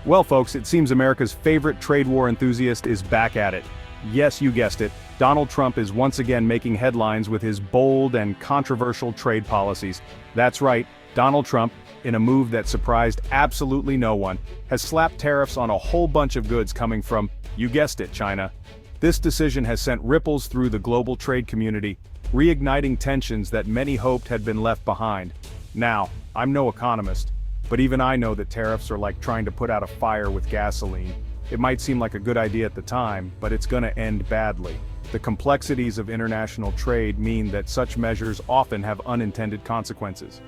Well, folks, it seems America's favorite trade war enthusiast is back at it. Yes, you guessed it. Donald Trump is once again making headlines with his bold and controversial trade policies. That's right, Donald Trump, in a move that surprised absolutely no one, has slapped tariffs on a whole bunch of goods coming from, you guessed it, China. This decision has sent ripples through the global trade community, reigniting tensions that many hoped had been left behind. Now, I'm no economist, but even I know that tariffs are like trying to put out a fire with gasoline. It might seem like a good idea at the time, but it's gonna end badly. The complexities of international trade mean that such measures often have unintended consequences.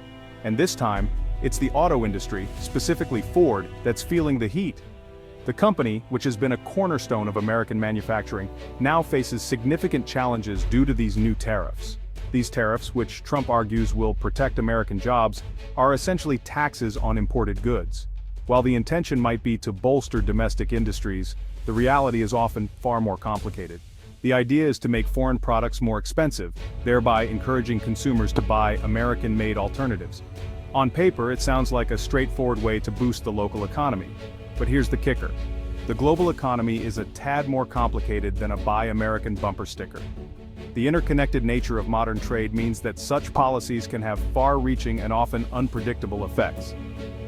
And this time, it's the auto industry, specifically Ford, that's feeling the heat. The company, which has been a cornerstone of American manufacturing, now faces significant challenges due to these new tariffs. These tariffs, which Trump argues will protect American jobs, are essentially taxes on imported goods. While the intention might be to bolster domestic industries, the reality is often far more complicated. The idea is to make foreign products more expensive, thereby encouraging consumers to buy American-made alternatives. On paper, it sounds like a straightforward way to boost the local economy. But here's the kicker. The global economy is a tad more complicated than a Buy American bumper sticker. The interconnected nature of modern trade means that such policies can have far-reaching and often unpredictable effects.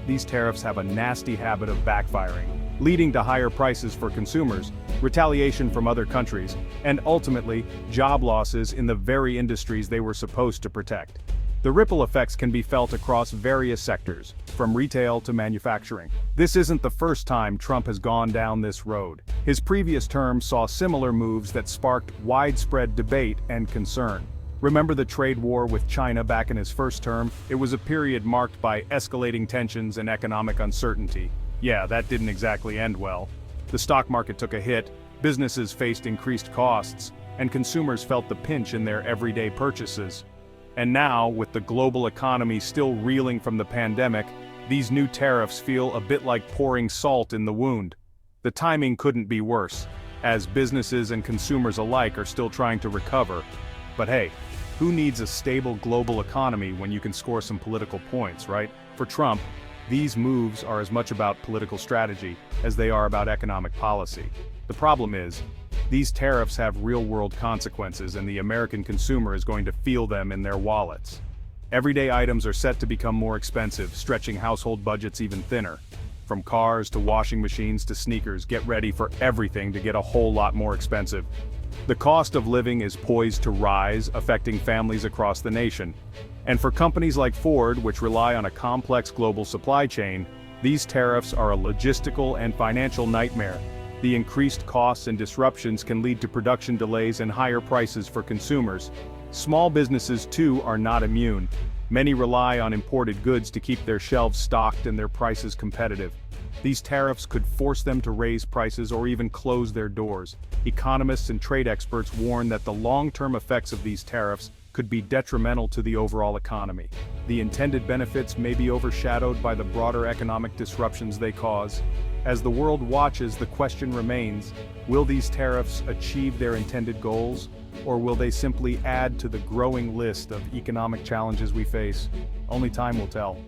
These tariffs have a nasty habit of backfiring, leading to higher prices for consumers, retaliation from other countries, and ultimately, job losses in the very industries they were supposed to protect. The ripple effects can be felt across various sectors, from retail to manufacturing. This isn't the first time Trump has gone down this road. His previous term saw similar moves that sparked widespread debate and concern. Remember the trade war with China back in his first term? It was a period marked by escalating tensions and economic uncertainty. Yeah, that didn't exactly end well. The stock market took a hit, businesses faced increased costs, and consumers felt the pinch in their everyday purchases. And now, with the global economy still reeling from the pandemic, these new tariffs feel a bit like pouring salt in the wound. The timing couldn't be worse, as businesses and consumers alike are still trying to recover. But hey, who needs a stable global economy when you can score some political points, right? For Trump, these moves are as much about political strategy as they are about economic policy. The problem is, these tariffs have real-world consequences and the American consumer is going to feel them in their wallets. Everyday items are set to become more expensive, stretching household budgets even thinner. From cars to washing machines to sneakers, get ready for everything to get a whole lot more expensive. The cost of living is poised to rise, affecting families across the nation. And for companies like Ford, which rely on a complex global supply chain, these tariffs are a logistical and financial nightmare. The increased costs and disruptions can lead to production delays and higher prices for consumers. Small businesses, too, are not immune. Many rely on imported goods to keep their shelves stocked and their prices competitive. These tariffs could force them to raise prices or even close their doors. Economists and trade experts warn that the long-term effects of these tariffs could be detrimental to the overall economy. The intended benefits may be overshadowed by the broader economic disruptions they cause. As the world watches, the question remains, will these tariffs achieve their intended goals, or will they simply add to the growing list of economic challenges we face? Only time will tell.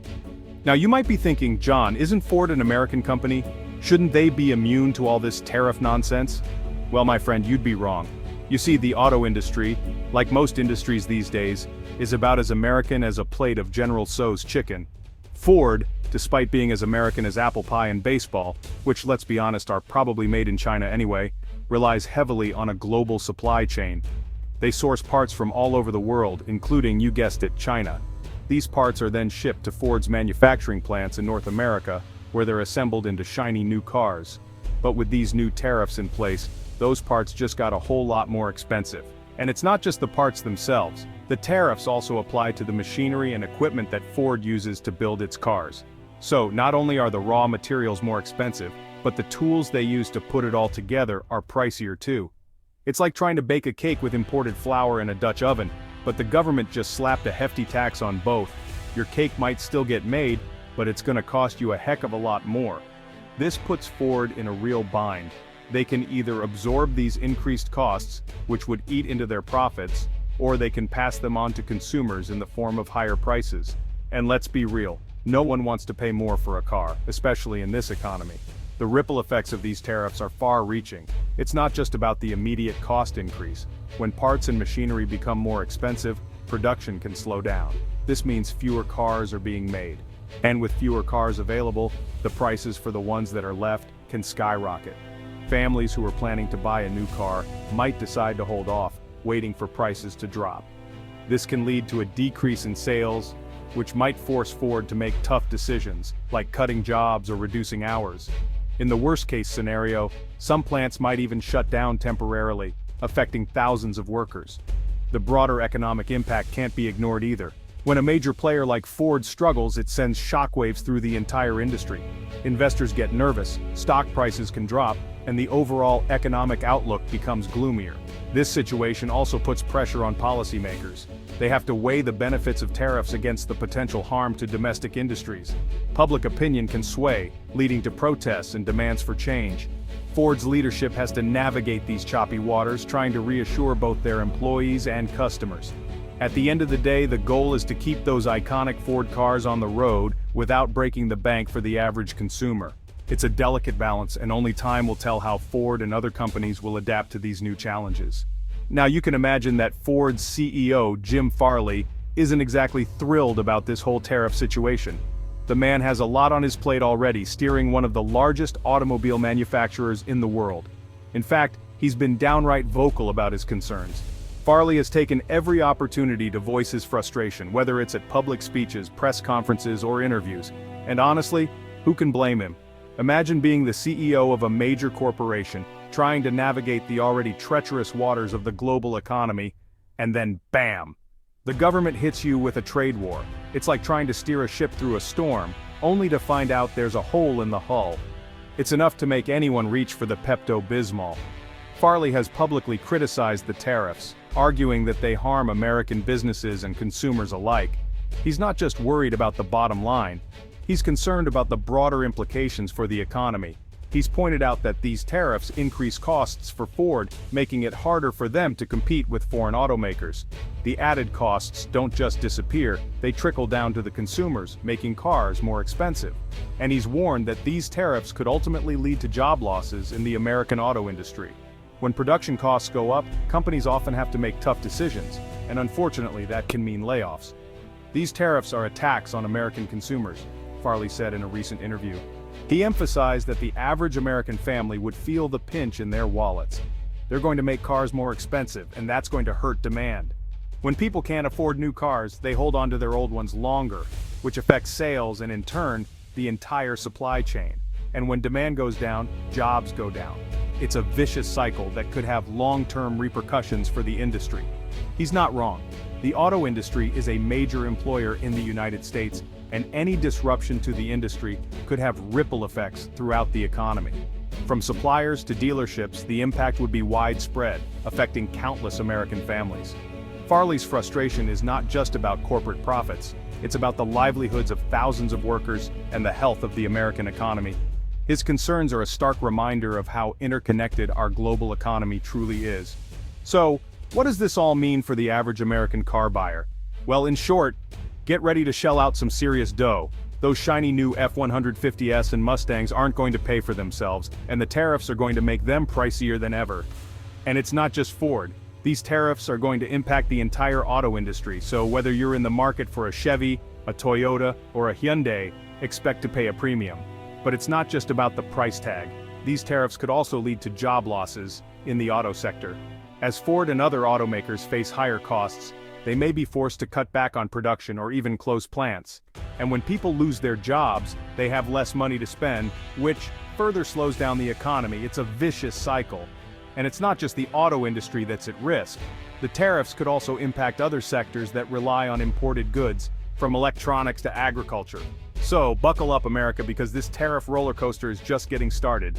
Now you might be thinking, John, isn't Ford an American company? Shouldn't they be immune to all this tariff nonsense? Well, my friend, you'd be wrong. You see, the auto industry, like most industries these days, is about as American as a plate of General Tso's chicken. Ford, despite being as American as apple pie and baseball, which let's be honest are probably made in China anyway, relies heavily on a global supply chain. They source parts from all over the world, including, you guessed it, China. These parts are then shipped to Ford's manufacturing plants in North America, where they're assembled into shiny new cars. But with these new tariffs in place, those parts just got a whole lot more expensive. And it's not just the parts themselves. The tariffs also apply to the machinery and equipment that Ford uses to build its cars. So, not only are the raw materials more expensive, but the tools they use to put it all together are pricier too. It's like trying to bake a cake with imported flour in a Dutch oven, but the government just slapped a hefty tax on both. Your cake might still get made, but it's gonna cost you a heck of a lot more. This puts Ford in a real bind. They can either absorb these increased costs, which would eat into their profits, or they can pass them on to consumers in the form of higher prices. And let's be real, no one wants to pay more for a car, especially in this economy. The ripple effects of these tariffs are far-reaching. It's not just about the immediate cost increase. When parts and machinery become more expensive, production can slow down. This means fewer cars are being made. And with fewer cars available, the prices for the ones that are left can skyrocket. Families who are planning to buy a new car might decide to hold off, waiting for prices to drop. This can lead to a decrease in sales, which might force Ford to make tough decisions, like cutting jobs or reducing hours. In the worst-case scenario, some plants might even shut down temporarily, affecting thousands of workers. The broader economic impact can't be ignored either. When a major player like Ford struggles, it sends shockwaves through the entire industry. Investors get nervous, stock prices can drop, and the overall economic outlook becomes gloomier. This situation also puts pressure on policymakers. They have to weigh the benefits of tariffs against the potential harm to domestic industries. Public opinion can sway, leading to protests and demands for change. Ford's leadership has to navigate these choppy waters, trying to reassure both their employees and customers. At the end of the day, the goal is to keep those iconic Ford cars on the road without breaking the bank for the average consumer. It's a delicate balance, and only time will tell how Ford and other companies will adapt to these new challenges. Now you can imagine that Ford's CEO, Jim Farley, isn't exactly thrilled about this whole tariff situation. The man has a lot on his plate already, steering one of the largest automobile manufacturers in the world. In fact, he's been downright vocal about his concerns. Farley has taken every opportunity to voice his frustration, whether it's at public speeches, press conferences, or interviews. And honestly, who can blame him? Imagine being the CEO of a major corporation, trying to navigate the already treacherous waters of the global economy, and then bam! The government hits you with a trade war. It's like trying to steer a ship through a storm, only to find out there's a hole in the hull. It's enough to make anyone reach for the Pepto-Bismol. Farley has publicly criticized the tariffs, arguing that they harm American businesses and consumers alike. He's not just worried about the bottom line. He's concerned about the broader implications for the economy. He's pointed out that these tariffs increase costs for Ford, making it harder for them to compete with foreign automakers. The added costs don't just disappear, they trickle down to the consumers, making cars more expensive. And he's warned that these tariffs could ultimately lead to job losses in the American auto industry. When production costs go up, companies often have to make tough decisions, and unfortunately that can mean layoffs. These tariffs are a tax on American consumers, Farley said in a recent interview. He emphasized that the average American family would feel the pinch in their wallets. They're going to make cars more expensive, and that's going to hurt demand. When people can't afford new cars, they hold on to their old ones longer, which affects sales and in turn, the entire supply chain. And when demand goes down, jobs go down. It's a vicious cycle that could have long-term repercussions for the industry. He's not wrong. The auto industry is a major employer in the United States, and any disruption to the industry could have ripple effects throughout the economy. From suppliers to dealerships, the impact would be widespread, affecting countless American families. Farley's frustration is not just about corporate profits, it's about the livelihoods of thousands of workers and the health of the American economy. His concerns are a stark reminder of how interconnected our global economy truly is. So, what does this all mean for the average American car buyer? Well, in short, get ready to shell out some serious dough. Those shiny new F-150S and Mustangs aren't going to pay for themselves, and the tariffs are going to make them pricier than ever. And it's not just Ford. These tariffs are going to impact the entire auto industry, so whether you're in the market for a Chevy, a Toyota, or a Hyundai, expect to pay a premium. But it's not just about the price tag. These tariffs could also lead to job losses in the auto sector. As Ford and other automakers face higher costs, they may be forced to cut back on production or even close plants. And when people lose their jobs, they have less money to spend, which further slows down the economy. It's a vicious cycle. And it's not just the auto industry that's at risk. The tariffs could also impact other sectors that rely on imported goods, from electronics to agriculture. So, buckle up, America, because this tariff roller coaster is just getting started.